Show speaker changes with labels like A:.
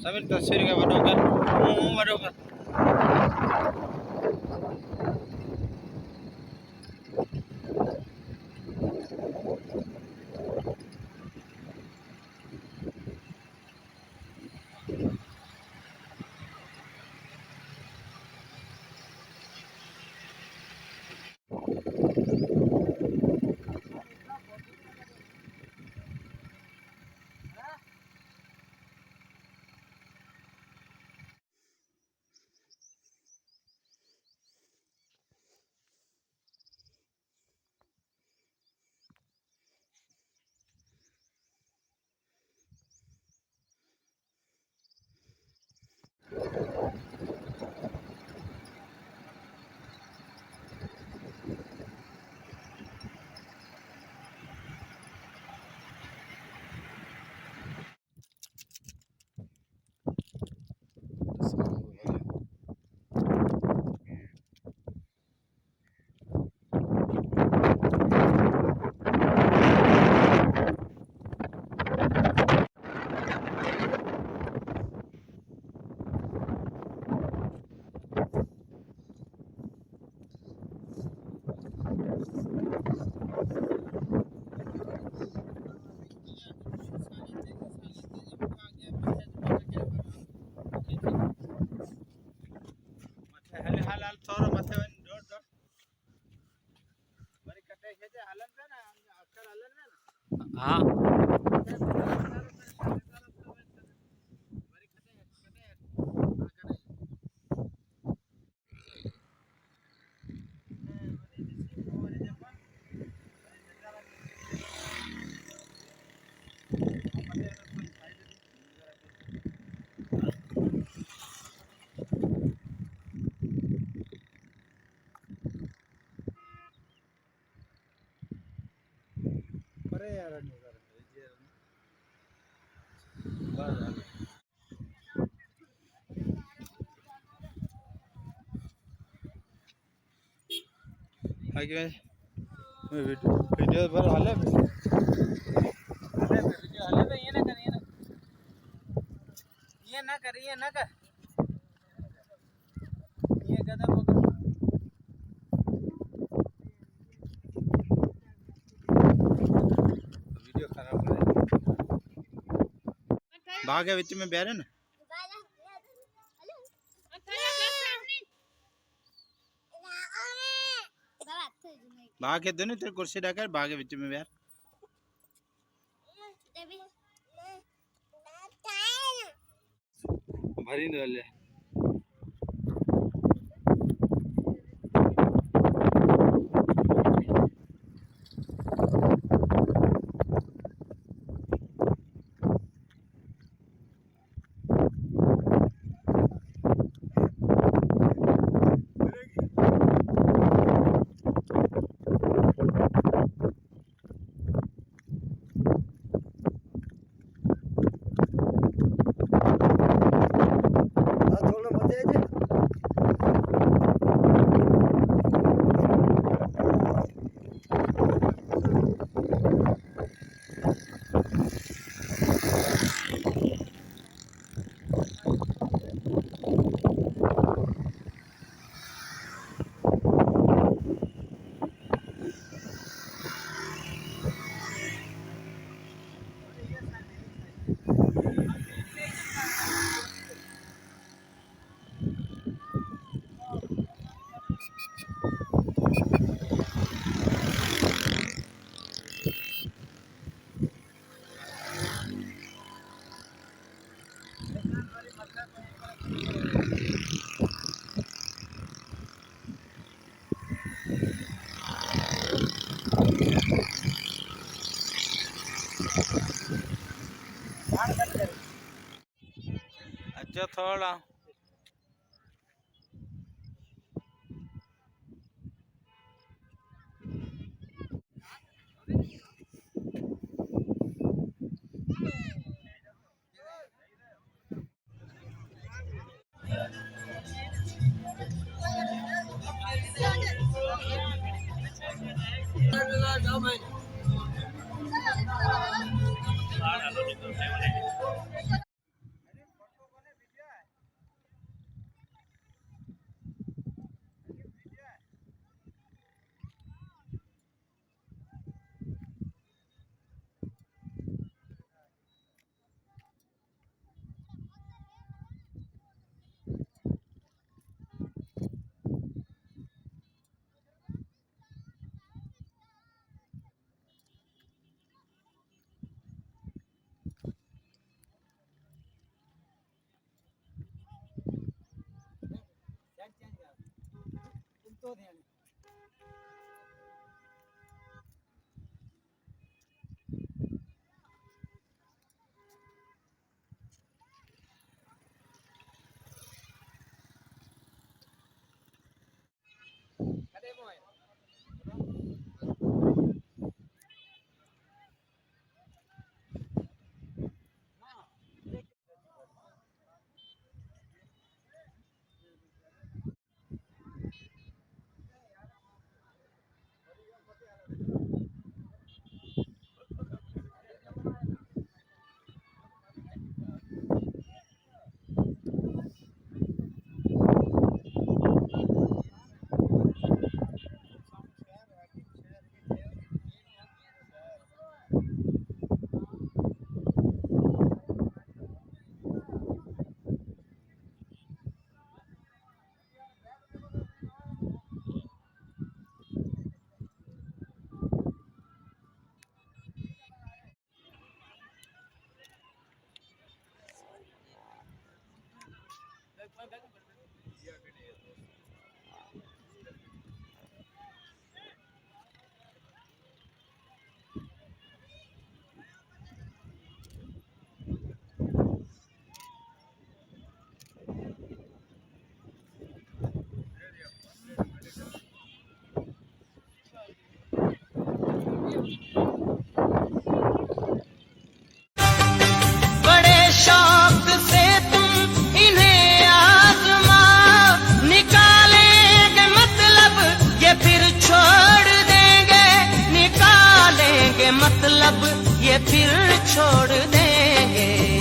A: समीर तस्वीर का बड़ो कर मुंह बड़ो कर थोड़ा मथे डोट डोट मरी कटे है हलन पे ना अक्सर हलन में ना हां मरी कटे अरे यार नहीं कर बस आगे मैं वीडियो पर हाले वीडियो हाले पे ये ना कर ये ना कर ये गदा पकड़ वीडियो खराब हो रहा है भाग है बीच में बैठे ना भाग के दोनों तेरे कुर्सी डाकर भाग के बीच में बैठ भरी न ले अच्छा थोड़ा
B: तो ध्यान
C: बड़े शौक से तुम इन्हें आजमाओ, निकालेंगे मतलब ये फिर छोड़ देंगे, निकालेंगे मतलब ये फिर छोड़ देंगे।